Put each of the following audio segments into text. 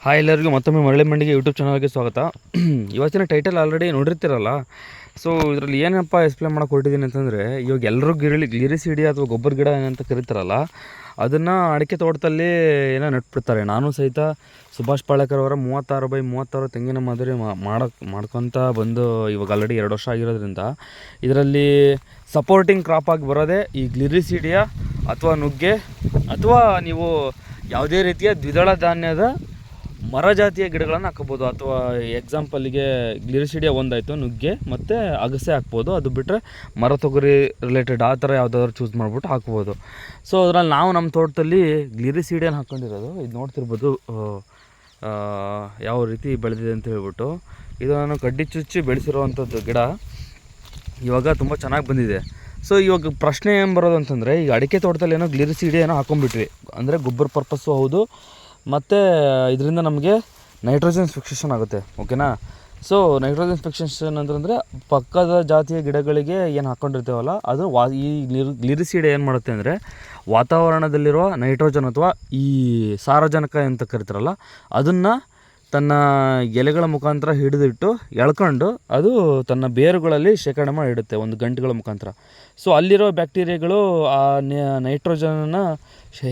Hi ಎಲ್ಲರಿಗೂ ಮತ್ತೊಮ್ಮೆ ಮರಳಿ ಮಂಡಿಗೆ ಯೂಟ್ಯೂಬ್ ಚಾನಲ್ಗೆ ಸ್ವಾಗತ. ಇವತ್ತಿನ ಟೈಟಲ್ ಆಲ್ರೆಡಿ ನೋಡಿರ್ತೀರಲ್ಲ. ಸೊ ಇದರಲ್ಲಿ ಏನಪ್ಪ ಎಕ್ಸ್ಪ್ಲೇನ್ ಮಾಡೋಕೆ ಹೊರಟಿದ್ದೀನಿ ಅಂತಂದರೆ, ಇವಾಗ ಎಲ್ಲರೂ ಗ್ಲಿರಿಸಿಡಿ ಅಥವಾ ಗೊಬ್ಬರ ಗಿಡ ಏನಂತ ಕರೀತಾರಲ್ಲ, ಅದನ್ನು ಅಡಿಕೆ ತೋಟದಲ್ಲಿ ಏನೋ ನೆಟ್ಬಿಡ್ತಾರೆ. ನಾನು ಸಹಿತ ಸುಭಾಷ್ ಪಾಳೇಕರ್ ಅವರ 36x36 ತೆಂಗಿನ ಮಾದರಿ ಮಾಡ್ಕೊತ ಬಂದು ಇವಾಗ ಆಲ್ರೆಡಿ 2 ವರ್ಷ ಆಗಿರೋದ್ರಿಂದ ಇದರಲ್ಲಿ ಸಪೋರ್ಟಿಂಗ್ ಕ್ರಾಪ್ ಆಗಿ ಬರೋದೇ ಈ ಗ್ಲಿರಿಸಿಡಿಯ ಅಥವಾ ನುಗ್ಗೆ ಅಥವಾ ನೀವು ಯಾವುದೇ ರೀತಿಯ ದ್ವಿದಳ ಧಾನ್ಯದ ಮರ ಜಾತಿಯ ಗಿಡಗಳನ್ನು ಹಾಕ್ಬೋದು. ಅಥವಾ ಎಕ್ಸಾಂಪಲಿಗೆ ಗ್ಲಿರಿಸಿಡಿಯ ಒಂದಾಯಿತು, ನುಗ್ಗೆ ಮತ್ತು ಅಗಸೆ ಹಾಕ್ಬೋದು. ಅದು ಬಿಟ್ಟರೆ ಮರ ತೊಗರಿ ರಿಲೇಟೆಡ್ ಆ ಥರ ಯಾವುದಾದ್ರು ಚೂಸ್ ಮಾಡಿಬಿಟ್ಟು ಹಾಕ್ಬೋದು. ಸೊ ಅದರಲ್ಲಿ ನಾವು ನಮ್ಮ ತೋಟದಲ್ಲಿ ಗ್ಲಿರಿಸಿಡಿಯನ್ನು ಹಾಕ್ಕೊಂಡಿರೋದು, ಇದು ನೋಡ್ತಿರ್ಬೋದು ಯಾವ ರೀತಿ ಬೆಳೆದಿದೆ ಅಂತ ಹೇಳ್ಬಿಟ್ಟು. ಇದು ನಾನು ಕಡ್ಡಿ ಚುಚ್ಚಿ ಬೆಳೆಸಿರುವಂಥದ್ದು ಗಿಡ ಇವಾಗ ತುಂಬ ಚೆನ್ನಾಗಿ ಬಂದಿದೆ. ಸೊ ಇವಾಗ ಪ್ರಶ್ನೆ ಏನು ಬರೋದು ಅಂತಂದರೆ, ಈಗ ಅಡಿಕೆ ತೋಟದಲ್ಲಿ ಏನೋ ಗ್ಲಿರಿಸಿಡಿ ಏನೋ ಹಾಕ್ಕೊಂಡ್ಬಿಟ್ವಿ ಅಂದರೆ ಗೊಬ್ಬರ ಪರ್ಪಸ್ಸು ಹೌದು, ಮತ್ತು ಇದರಿಂದ ನಮಗೆ ನೈಟ್ರೋಜನ್ ಫಿಕ್ಸೇಷನ್ ಆಗುತ್ತೆ. ಓಕೆನಾ. ಸೊ ನೈಟ್ರೋಜನ್ ಫಿಕ್ಸೇಷನ್ ಅಂತಂದರೆ ಪಕ್ಕದ ಜಾತಿಯ ಗಿಡಗಳಿಗೆ ಏನು ಹಾಕ್ಕೊಂಡಿರ್ತೇವಲ್ಲ, ಅದು ಈ ಗ್ಲಿರಿಸಿಡಿ ಏನು ಮಾಡುತ್ತೆ ಅಂದರೆ ವಾತಾವರಣದಲ್ಲಿರುವ ನೈಟ್ರೋಜನ್ ಅಥವಾ ಈ ಸಾರಜನಕ ಅಂತ ಕರಿತಾರಲ್ಲ, ಅದನ್ನು ತನ್ನ ಎಲೆಗಳ ಮುಖಾಂತರ ಹಿಡಿದಿಟ್ಟು ಎಳ್ಕೊಂಡು ಅದು ತನ್ನ ಬೇರುಗಳಲ್ಲಿ ಶೇಖರಣೆ ಮಾಡಿ ಇಡುತ್ತೆ ಒಂದು ಗಂಟೆಗಳ ಮುಖಾಂತರ. ಸೊ ಅಲ್ಲಿರೋ ಬ್ಯಾಕ್ಟೀರಿಯಾಗಳು ಆ ನೈಟ್ರೋಜನನ್ನು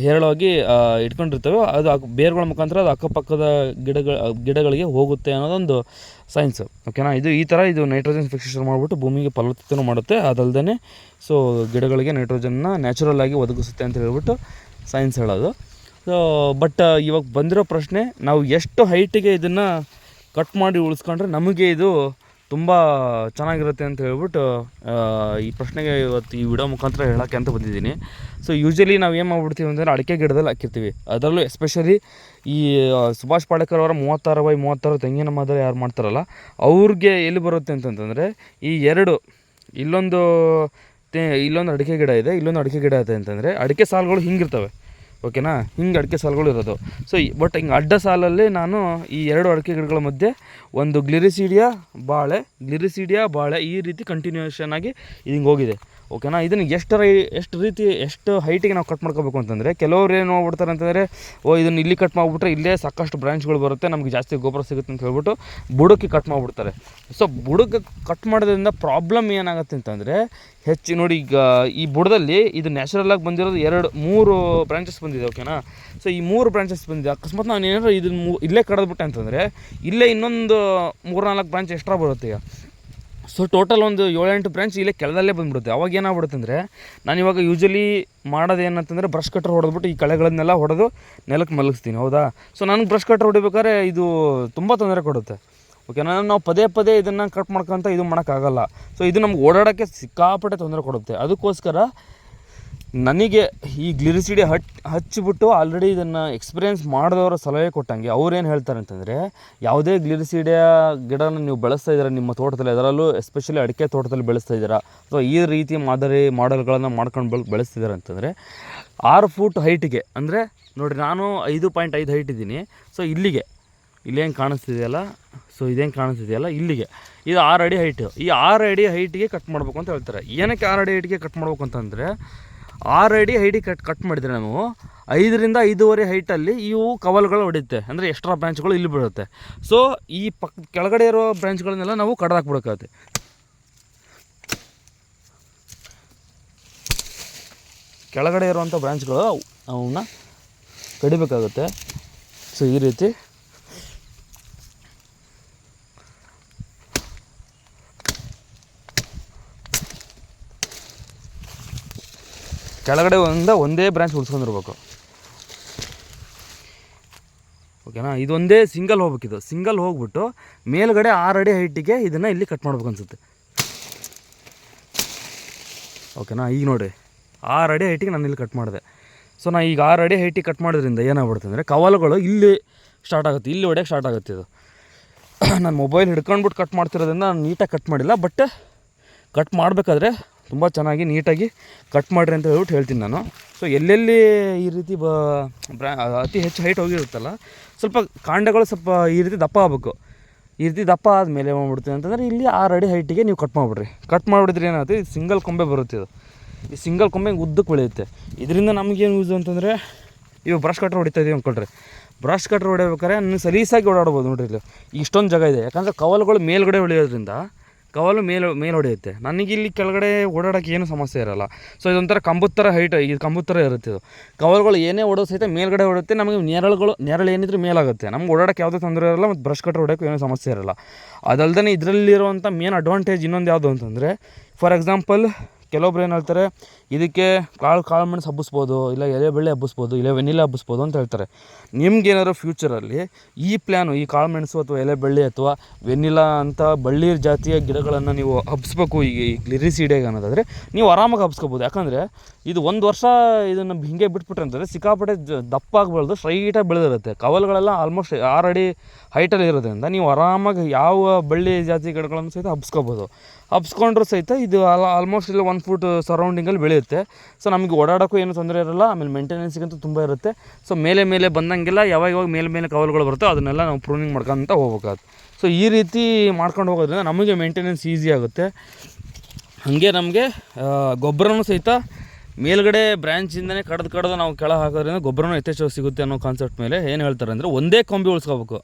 ಹೇರಳವಾಗಿ ಇಟ್ಕೊಂಡಿರ್ತವೆ. ಅದು ಬೇರುಗಳ ಮುಖಾಂತರ ಅದು ಅಕ್ಕಪಕ್ಕದ ಗಿಡಗಳಿಗೆ ಹೋಗುತ್ತೆ ಅನ್ನೋದೊಂದು ಸೈನ್ಸ್. ಓಕೆನಾ. ಈ ಥರ ಇದು ನೈಟ್ರೋಜನ್ ಫಿಕ್ಸೇಷನ್ ಮಾಡಿಬಿಟ್ಟು ಭೂಮಿಗೆ ಫಲವತ್ತತೆಯೂ ಮಾಡುತ್ತೆ. ಅದಲ್ಲದೆ ಸೊ ಗಿಡಗಳಿಗೆ ನೈಟ್ರೋಜನ್ನ ನ್ಯಾಚುರಲ್ ಆಗಿ ಒದಗಿಸುತ್ತೆ ಅಂತ ಹೇಳ್ಬಿಟ್ಟು ಸೈನ್ಸ್ ಹೇಳೋದು. ಸೊ ಬಟ್ ಇವಾಗ ಬಂದಿರೋ ಪ್ರಶ್ನೆ, ನಾವು ಎಷ್ಟು ಹೈಟಿಗೆ ಇದನ್ನು ಕಟ್ ಮಾಡಿ ಉಳಿಸ್ಕೊಂಡ್ರೆ ನಮಗೆ ಇದು ತುಂಬ ಚೆನ್ನಾಗಿರುತ್ತೆ ಅಂತ ಹೇಳ್ಬಿಟ್ಟು ಈ ಪ್ರಶ್ನೆಗೆ ಇವತ್ತು ಈ ವಿಡಿಯೋ ಮುಖಾಂತರ ಹೇಳೋಕ್ಕೆ ಅಂತ ಬಂದಿದ್ದೀನಿ. ಸೊ ಯೂಶ್ವಲಿ ನಾವು ಏನು ಮಾಡ್ಬಿಡ್ತೀವಿ ಅಂದರೆ ಅಡಿಕೆ ಗಿಡದಲ್ಲಿ ಹಾಕಿರ್ತೀವಿ. ಅದರಲ್ಲೂ ಎಸ್ಪೆಷಲಿ ಈ ಸುಭಾಷ್ ಪಾಳೇಕರ್ ಅವರ 36x36 ತೆಂಗಿನ ಮಾದರಿ ಯಾರು ಮಾಡ್ತಾರಲ್ಲ, ಅವ್ರಿಗೆ ಎಲ್ಲಿ ಬರುತ್ತೆ ಅಂತಂತಂದರೆ, ಈ ಎರಡು ಇಲ್ಲೊಂದು ಅಡಿಕೆ ಗಿಡ ಇದೆ, ಇಲ್ಲೊಂದು ಅಡಿಕೆ ಗಿಡ ಇದೆ ಅಂತಂದರೆ ಅಡಿಕೆ ಸಾಲುಗಳು ಹಿಂಗಿರ್ತವೆ. ಓಕೆನಾ. ಹಿಂಗೆ ಅಡಿಕೆ ಸಾಲುಗಳು ಇರೋದು. ಸೊ ಬಟ್ ಹಿಂಗೆ ಅಡ್ಡ ಸಾಲಲ್ಲಿ ನಾನು ಈ 2 ಅಡಿಕೆ ಗಿಡಗಳ ಮಧ್ಯೆ ಒಂದು ಗ್ಲಿರಿಸಿಡಿಯ ಬಾಳೆ ಈ ರೀತಿ ಕಂಟಿನ್ಯೂಷನ್ ಆಗಿ ಹಿಂಗೆ ಹೋಗಿದೆ. ಓಕೆನಾ. ಇದನ್ನು ಎಷ್ಟು ಹೈಟಿಗೆ ನಾವು ಕಟ್ ಮಾಡ್ಕೋಬೇಕು ಅಂತಂದರೆ, ಕೆಲವ್ರು ಏನು ಮಾಡ್ಬಿಡ್ತಾರೆ ಅಂತಂದರೆ, ಇದನ್ನು ಇಲ್ಲಿ ಕಟ್ ಮಾಡಿಬಿಟ್ರೆ ಇಲ್ಲೇ ಸಾಕಷ್ಟು ಬ್ರಾಂಚ್ಗಳು ಬರುತ್ತೆ, ನಮಗೆ ಜಾಸ್ತಿ ಗೊಬ್ಬರ ಸಿಗುತ್ತೆ ಅಂತ ಹೇಳ್ಬಿಟ್ಟು ಬುಡಕ್ಕೆ ಕಟ್ ಮಾಡಿಬಿಡ್ತಾರೆ. ಸೊ ಬುಡಕ್ಕೆ ಕಟ್ ಮಾಡೋದ್ರಿಂದ ಪ್ರಾಬ್ಲಮ್ ಏನಾಗುತ್ತೆ ಅಂತಂದರೆ, ನೋಡಿ ಈಗ ಈ ಬುಡದಲ್ಲಿ ಇದು ನ್ಯಾಚುರಲಾಗಿ ಬಂದಿರೋದು 3 ಬ್ರಾಂಚಸ್ ಬಂದಿದೆ. ಓಕೆನಾ. ಸೊ ಈ 3 ಬ್ರಾಂಚಸ್ ಬಂದಿದೆ. ಅಕಸ್ಮಾತ್ ನಾನು ಏನಾದ್ರು ಇದನ್ನು ಇಲ್ಲೇ ಕಡಿದ್ಬಿಟ್ಟೆ ಅಂತಂದರೆ ಇಲ್ಲೇ ಇನ್ನೊಂದು 3-4 ಬ್ರಾಂಚ್ ಎಕ್ಸ್ಟ್ರಾ ಬರುತ್ತೆ ಈಗ. ಸೊ ಟೋಟಲ್ ಒಂದು 7-8 ಬ್ರಾಂಚ್ ಇಲ್ಲೇ ಕೆಳದಲ್ಲೇ ಬಂದುಬಿಡುತ್ತೆ. ಅವಾಗ ಏನಾಗ್ಬಿಡುತ್ತೆ ಅಂದರೆ, ನಾನು ಇವಾಗ ಯೂಶ್ವಲಿ ಮಾಡೋದೇನಂತಂದರೆ ಬ್ರಷ್ ಕಟ್ರ್ ಹೊಡೆದ್ಬಿಟ್ಟು ಈ ಕಳೆಗಳನ್ನೆಲ್ಲ ಹೊಡೆದು ನೆಲಕ್ಕೆ ಮಲಗಿಸ್ತೀನಿ. ಹೌದಾ. ಸೊ ನನಗೆ ಬ್ರಷ್ ಕಟ್ರ್ ಹೊಡಿಬೇಕಾದ್ರೆ ಇದು ತುಂಬ ತೊಂದರೆ ಕೊಡುತ್ತೆ. ಓಕೆ. ನಾವು ಪದೇ ಇದನ್ನು ಕಟ್ ಮಾಡ್ಕೊತ ಇದು ಮಾಡೋಕ್ಕಾಗಲ್ಲ. ಸೊ ಇದು ನಮ್ಗೆ ಓಡಾಡೋಕ್ಕೆ ಸಿಕ್ಕಾಪಟ್ಟೆ ತೊಂದರೆ ಕೊಡುತ್ತೆ. ಅದಕ್ಕೋಸ್ಕರ ನನಗೆ ಈ ಗ್ಲಿರಿಸಿಡಿ ಹಚ್ಚಿಬಿಟ್ಟು ಆಲ್ರೆಡಿ ಇದನ್ನು ಎಕ್ಸ್ಪೀರಿಯೆನ್ಸ್ ಮಾಡಿದವರ ಸಲಹೆ ಕೊಟ್ಟಂಗೆ ಅವ್ರೇನು ಹೇಳ್ತಾರೆ ಅಂತಂದರೆ, ಯಾವುದೇ ಗ್ಲಿರಿಸಿಡಿಯ ಗಿಡನ ನೀವು ಬೆಳೆಸ್ತಾ ಇದ್ದೀರಾ ನಿಮ್ಮ ತೋಟದಲ್ಲಿ, ಅದರಲ್ಲೂ ಎಸ್ಪೆಷಲಿ ಅಡಿಕೆ ತೋಟದಲ್ಲಿ ಬೆಳೆಸ್ತಾ ಇದ್ದೀರಾ, ಅಥವಾ ಈ ರೀತಿ ಮಾಡೆಲ್ಗಳನ್ನು ಮಾಡ್ಕೊಂಡು ಬೆಳೆಸ್ತಿದ್ದಾರೆ ಅಂತಂದರೆ 6 ಫೂಟ್ ಹೈಟಿಗೆ, ಅಂದರೆ ನೋಡಿರಿ ನಾನು 5.5 ಹೈಟ್ ಇದ್ದೀನಿ. ಸೊ ಇಲ್ಲೇನು ಕಾಣಿಸ್ತಿದೆಯಲ್ಲ, ಇಲ್ಲಿಗೆ ಇದು 6 ಅಡಿ ಹೈಟು. ಈ 6 ಅಡಿ ಹೈಟಿಗೆ ಕಟ್ ಮಾಡಬೇಕು ಅಂತ ಹೇಳ್ತಾರೆ. ಏನಕ್ಕೆ 6 ಅಡಿ ಹೈಟಿಗೆ ಕಟ್ ಮಾಡಬೇಕು ಅಂತಂದರೆ, 6 ಅಡಿ ಹೈಟಿಗೆ ಕಟ್ ಮಾಡಿದರೆ ನಾವು 5ರಿಂದ 5.5 ಹೈಟಲ್ಲಿ ಇವು ಕವಲ್ಗಳು ಹೊಡೆಯುತ್ತೆ, ಅಂದರೆ ಎಕ್ಸ್ಟ್ರಾ ಬ್ರಾಂಚ್ಗಳು ಇಲ್ಲಿ ಬೀಳುತ್ತೆ. ಸೊ ಈ ಕೆಳಗಡೆ ಇರೋ ಬ್ರಾಂಚ್ಗಳನ್ನೆಲ್ಲ ನಾವು ಕಡ್ದಾಕ್ಬಿಡೋಕ್ಕಾಗುತ್ತೆ. ಕೆಳಗಡೆ ಇರುವಂಥ ಬ್ರಾಂಚ್ಗಳು ಅವನ್ನ ಕಡಿಬೇಕಾಗುತ್ತೆ. ಸೊ ಈ ರೀತಿ ಕೆಳಗಡೆ ಒಂದೇ ಬ್ರಾಂಚ್ ಉಳಿಸ್ಕೊಂಡಿರ್ಬೇಕು. ಓಕೆನಾ. ಇದೊಂದೇ ಸಿಂಗಲ್ ಹೋಗ್ಬೇಕಿದು. ಸಿಂಗಲ್ ಹೋಗ್ಬಿಟ್ಟು ಮೇಲ್ಗಡೆ 6 ಅಡಿ ಹೈಟಿಗೆ ಇದನ್ನು ಇಲ್ಲಿ ಕಟ್ ಮಾಡ್ಬೇಕು ಅನಿಸುತ್ತೆ. ಓಕೆನಾ. ಈಗ ನೋಡಿ 6 ಅಡಿ ಹೈಟಿಗೆ ನಾನು ಇಲ್ಲಿ ಕಟ್ ಮಾಡಿದೆ. ಸೊ ನಾನು ಈಗ 6 ಅಡಿ ಹೈಟಿಗೆ ಕಟ್ ಮಾಡೋದ್ರಿಂದ ಏನಾಗ್ಬಿಡುತ್ತೆ ಅಂದರೆ, ಕವಲುಗಳು ಇಲ್ಲಿ ಸ್ಟಾರ್ಟ್ ಆಗುತ್ತೆ, ಇಲ್ಲಿ ಹೊಡೆಯೋಕ್ಕೆ ಸ್ಟಾರ್ಟ್ ಆಗುತ್ತೆ. ಇದು ನಾನು ಮೊಬೈಲ್ ಹಿಡ್ಕೊಂಡ್ಬಿಟ್ಟು ಕಟ್ ಮಾಡ್ತಿರೋದ್ರಿಂದ ನಾನು ನೀಟಾಗಿ ಕಟ್ ಮಾಡಿಲ್ಲ. ಬಟ್ ಕಟ್ ಮಾಡಬೇಕಾದ್ರೆ ತುಂಬ ಚೆನ್ನಾಗಿ ನೀಟಾಗಿ ಕಟ್ ಮಾಡಿರಿ ಅಂತ ಹೇಳ್ಬಿಟ್ಟು ಹೇಳ್ತೀನಿ ನಾನು. ಸೊ ಎಲ್ಲೆಲ್ಲಿ ಈ ರೀತಿ ಅತಿ ಹೆಚ್ಚು ಹೈಟ್ ಹೋಗಿರುತ್ತಲ್ಲ, ಸ್ವಲ್ಪ ಕಾಂಡಗಳು ಸ್ವಲ್ಪ ಈ ರೀತಿ ದಪ್ಪ ಆಗಬೇಕು. ಈ ರೀತಿ ದಪ್ಪ ಆದಮೇಲೆ ಏನು ಮಾಡ್ಬಿಡ್ತೀವಿ ಅಂತಂದರೆ, ಇಲ್ಲಿ 6 ಅಡಿ ಹೈಟಿಗೆ ನೀವು ಕಟ್ ಮಾಡಿಬಿಡ್ರಿ. ಕಟ್ ಮಾಡಿಬಿಡಿದ್ರೆ ಏನಾಗುತ್ತೆ, ಇದು ಸಿಂಗಲ್ ಕೊಂಬೆ ಬರುತ್ತೆ. ಈ ಸಿಂಗಲ್ ಕೊಂಬೆ ಉದ್ದಕ್ಕೆ ಬೆಳೆಯುತ್ತೆ. ಇದರಿಂದ ನಮಗೇನು ಯೂಸ್ ಅಂತಂದರೆ, ಇವಾಗ ಬ್ರಷ್ ಕಟ್ರ್ ಹೊಡಿತಾ ಇದೀವಿ ಅಂದ್ಕೊಳ್ರಿ, ಬ್ರಷ್ ಕಟ್ರ್ ಹೊಡಿಬೇಕಾದ್ರೆ ನೀವು ಸಲೀಸಾಗಿ ಓಡಾಡ್ಬೋದು ನೋಡಿರಿ. ಇಲ್ಲಿ ಇಷ್ಟೊಂದು ಜಾಗ ಇದೆ, ಯಾಕಂದರೆ ಕವಲುಗಳು ಮೇಲ್ಗಡೆ ಹೊಳೆಯೋದ್ರಿಂದ ಕವಲು ಮೇಲೆ ಹೊಡೆಯುತ್ತೆ. ನನಗೆ ಇಲ್ಲಿ ಕೆಳಗಡೆ ಓಡಾಡೋಕ್ಕೆ ಏನು ಸಮಸ್ಯೆ ಇರೋಲ್ಲ. ಸೊ ಇದೊಂಥರ ಕಂಬದ ಥರ ಹೈಟ್, ಇದು ಕಂಬದ ಥರ ಇರುತ್ತೆ. ಇದು ಕವಲುಗಳು ಏನೇ ಹೊಡೋದು ಸಹಿತ ಮೇಲ್ಗಡೆ ಹೊಡುತ್ತೆ. ನಮಗೆ ನೆರಳು ಏನಿದ್ರು ಮೇಲಾಗುತ್ತೆ. ನಮ್ಗೆ ಓಡಾಡೋಕ್ಕೆ ಯಾವುದೇ ತೊಂದರೆ ಇರೋಲ್ಲ, ಮತ್ತು ಬ್ರಷ್ ಕಟ್ರ್ ಹೊಡೆಯೋಕ್ಕೂ ಏನೂ ಸಮಸ್ಯೆ ಇರೋಲ್ಲ. ಅದಲ್ಲದೆ ಇದರಲ್ಲಿರುವಂಥ ಮೇನ್ ಅಡ್ವಾಂಟೇಜ್ ಇನ್ನೊಂದು ಯಾವುದು ಅಂತಂದರೆ, ಫಾರ್ ಎಕ್ಸಾಂಪಲ್ ಕೆಲವೊಬ್ರು ಏನು ಹೇಳ್ತಾರೆ, ಇದಕ್ಕೆ ಕಾಳು ಮೆಣಸು ಹಬ್ಬಿಸ್ಬೋದು, ಇಲ್ಲ ಎಲೆ ಬೆಳ್ಳಿ ಹಬ್ಬಿಸ್ಬೋದು, ಇಲ್ಲ ವೆನಿಲ್ಲ ಹಬ್ಬಿಸ್ಬೋದು ಅಂತ ಹೇಳ್ತಾರೆ. ನಿಮ್ಗೇನಾದ್ರು ಫ್ಯೂಚರಲ್ಲಿ ಈ ಪ್ಲ್ಯಾನು, ಈ ಕಾಳು ಮೆಣಸು ಅಥವಾ ಎಲೆ ಬೆಳ್ಳಿ ಅಥವಾ ವೆನಿಲ್ಲ ಅಂತ ಬಳ್ಳಿ ಜಾತಿಯ ಗಿಡಗಳನ್ನು ನೀವು ಹಬ್ಬಿಸ್ಬೇಕು ಈ ಗ್ಲಿರಿಸೀಡೆಗೆ ಅನ್ನೋದಾದರೆ ನೀವು ಆರಾಮಾಗಿ ಹಬ್ಸ್ಕೋಬೋದು. ಯಾಕಂದರೆ ಇದು 1 ವರ್ಷ ಇದನ್ನು ಹಿಂಗೆ ಬಿಟ್ಬಿಟ್ರೆ ಅಂತಂದರೆ ಸಿಕ್ಕಾಪಟ್ಟೆ ದಪ್ಪಾಗಿ ಬೆಳೆದು ಸ್ಟ್ರೈಟಾಗಿ ಬೆಳೆದಿರುತ್ತೆ. ಕವಲುಗಳೆಲ್ಲ ಆಲ್ಮೋಸ್ಟ್ 6 ಅಡಿ ಹೈಟಲ್ಲಿ ಇರೋದ್ರಿಂದ ನೀವು ಆರಾಮಾಗಿ ಯಾವ ಬಳ್ಳಿ ಜಾತಿ ಗಿಡಗಳನ್ನು ಸಹಿತ ಹಬ್ಸ್ಕೋಬೋದು. ಹಬ್ಸ್ಕೊಂಡ್ರೂ ಸಹಿತ ಇದು ಆಲ್ಮೋಸ್ಟ್ ಇಲ್ಲ 1 ಫೂಟ್ ಸರೌಂಡಿಂಗಲ್ಲಿ ಬೆಳೆಯುತ್ತೆ. ಸೊ ನಮಗೆ ಓಡಾಡೋಕ್ಕೂ ಏನೂ ತೊಂದರೆ ಇರೋಲ್ಲ. ಆಮೇಲೆ ಮೇಂಟೆನೆನ್ಸಿಗಂತೂ ತುಂಬ ಇರುತ್ತೆ. ಸೊ ಮೇಲೆ ಬಂದಂಗೆಲ್ಲ ಯಾವಾಗ ಮೇಲೆ ಕವಲುಗಳು ಬರುತ್ತೋ ಅದನ್ನೆಲ್ಲ ನಾವು ಪ್ರೂನಿಂಗ್ ಮಾಡ್ಕೊಂತ ಹೋಗ್ಬೇಕಾಗುತ್ತೆ. ಸೊ ಈ ರೀತಿ ಮಾಡ್ಕೊಂಡು ಹೋಗೋದ್ರಿಂದ ನಮಗೆ ಮೇಂಟೆನೆನ್ಸ್ ಈಸಿ ಆಗುತ್ತೆ. ಹಾಗೆ ನಮಗೆ ಗೊಬ್ಬರನೂ ಸಹಿತ ಮೇಲ್ಗಡೆ ಬ್ರ್ಯಾಂಚಿಂದನೇ ಕಡ್ದು ನಾವು ಕೆಳ ಹಾಕೋದ್ರಿಂದ ಗೊಬ್ಬರನೂ ಯಥೇಚ್ಛವಾಗಿ ಸಿಗುತ್ತೆ ಅನ್ನೋ ಕಾನ್ಸೆಪ್ಟ್ ಮೇಲೆ ಏನು ಹೇಳ್ತಾರೆ ಅಂದರೆ, ಒಂದೇ ಕೊಂಬಿ ಉಳಿಸ್ಕೋಬೇಕು,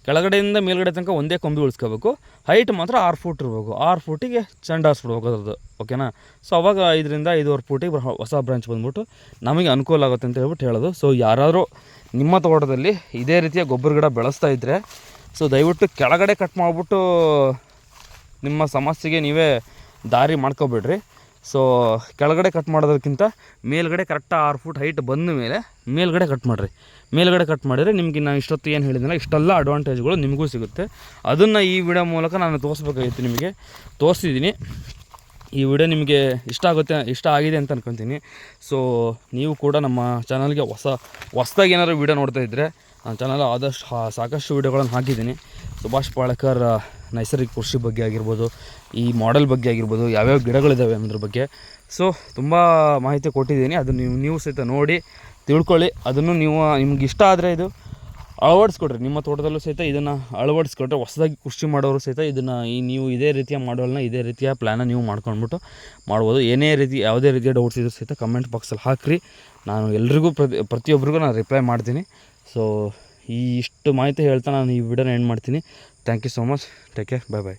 ಕೆಳಗಡೆಯಿಂದ ಮೇಲ್ಗಡೆ ತನಕ ಒಂದೇ ಕೊಂಬಿ ಉಳಿಸ್ಕೋಬೇಕು. ಹೈಟ್ ಮಾತ್ರ 6 ಫೂಟ್ ಇರಬೇಕು. 6 ಫೂಟಿಗೆ ಚೆಂಡು ಹಾರಿಸ್ಬಿಡ್ಬೇಕು ಅದ್ರದ್ದು, ಓಕೆನಾ. ಸೊ ಅವಾಗ 5ರಿಂದ 5.5 ಫೂಟಿಗೆ ಹೊಸ ಬ್ರಾಂಚ್ ಬಂದ್ಬಿಟ್ಟು ನಮಗೆ ಅನುಕೂಲ ಆಗುತ್ತೆ ಅಂತ ಹೇಳ್ಬಿಟ್ಟು ಹೇಳೋದು. ಸೊ ಯಾರಾದರೂ ನಿಮ್ಮ ತೋಟದಲ್ಲಿ ಇದೇ ರೀತಿಯ ಗೊಬ್ಬರ ಗಿಡ ಬೆಳೆಸ್ತಾ ಇದ್ದರೆ, ಸೊ ದಯವಿಟ್ಟು ಕೆಳಗಡೆ ಕಟ್ ಮಾಡಿಬಿಟ್ಟು ನಿಮ್ಮ ಸಮಸ್ಯೆಗೆ ನೀವೇ ದಾರಿ ಮಾಡ್ಕೊಬೇಡ್ರಿ. ಸೊ ಕೆಳಗಡೆ ಕಟ್ ಮಾಡೋದಕ್ಕಿಂತ ಮೇಲ್ಗಡೆ ಕರೆಕ್ಟಾಗಿ 6 ಫೂಟ್ ಹೈಟ್ ಬಂದ ಮೇಲೆ ಮೇಲ್ಗಡೆ ಕಟ್ ಮಾಡಿರಿ. ಮೇಲ್ಗಡೆ ಕಟ್ ಮಾಡಿದರೆ ನಿಮಗೆ ನಾನು ಇಷ್ಟೊತ್ತು ಏನು ಹೇಳಿದ್ನಲ್ಲ ಇಷ್ಟೆಲ್ಲ ಅಡ್ವಾಂಟೇಜ್ಗಳು ನಿಮಗೂ ಸಿಗುತ್ತೆ. ಅದನ್ನು ಈ ವಿಡಿಯೋ ಮೂಲಕ ನಾನು ತೋರಿಸ್ಬೇಕಾಗಿತ್ತು, ನಿಮಗೆ ತೋರಿಸಿದ್ದೀನಿ. ಈ ವಿಡಿಯೋ ನಿಮಗೆ ಇಷ್ಟ ಆಗಿದೆ ಅಂತ ಅನ್ಕೊತೀನಿ. ಸೊ ನೀವು ಕೂಡ ನಮ್ಮ ಚಾನಲ್ಗೆ ಹೊಸದಾಗಿ ಏನಾದರೂ ವಿಡಿಯೋ ನೋಡ್ತಾ ಇದ್ದರೆ, ನನ್ನ ಚಾನಲ್ ಆದಷ್ಟು ಸಾಕಷ್ಟು ವಿಡಿಯೋಗಳನ್ನು ಹಾಕಿದ್ದೀನಿ. ಸುಭಾಷ್ ಪಾಳೇಕರ್ ನೈಸರ್ಗಿಕ ಕೃಷಿ ಬಗ್ಗೆ ಆಗಿರ್ಬೋದು, ಈ ಮಾಡೆಲ್ ಬಗ್ಗೆ ಆಗಿರ್ಬೋದು, ಯಾವ್ಯಾವ ಗಿಡಗಳಿದ್ದಾವೆ ಅನ್ನೋದ್ರ ಬಗ್ಗೆ ಸೊ ತುಂಬ ಮಾಹಿತಿ ಕೊಟ್ಟಿದ್ದೀನಿ. ಅದನ್ನು ನೀವು ಸಹಿತ ನೋಡಿ ತಿಳ್ಕೊಳ್ಳಿ. ಅದನ್ನು ನಿಮ್ಗೆ ಇಷ್ಟ ಆದರೆ ಇದು ಅಳವಡಿಸ್ಕೊಡ್ರಿ. ನಿಮ್ಮ ತೋಟದಲ್ಲೂ ಸಹಿತ ಇದನ್ನು ಅಳವಡಿಸ್ಕೊಟ್ರೆ ಹೊಸದಾಗಿ ಕೃಷಿ ಮಾಡೋರು ಸಹಿತ ಇದನ್ನು ನೀವು ಇದೇ ರೀತಿಯ ಮಾಡೋಲ್ನ, ಇದೇ ರೀತಿಯ ಪ್ಲ್ಯಾನ ನೀವು ಮಾಡ್ಕೊಂಡ್ಬಿಟ್ಟು ಮಾಡ್ಬೋದು. ಯಾವುದೇ ರೀತಿಯ ಡೌಟ್ಸ್ ಇದ್ರೂ ಸಹಿತ ಕಮೆಂಟ್ ಬಾಕ್ಸಲ್ಲಿ ಹಾಕಿರಿ. ನಾನು ಎಲ್ರಿಗೂ ಪ್ರತಿಯೊಬ್ಬರಿಗೂ ನಾನು ರಿಪ್ಲೈ ಮಾಡ್ತೀನಿ. ಸೊ ಇಷ್ಟು ಮಾಹಿತಿ ಹೇಳ್ತಾ ನಾನು ಈ ವಿಡಿಯೋನ ಎಂಡ್ ಮಾಡ್ತೀನಿ. Thank you so much. Take care. Bye.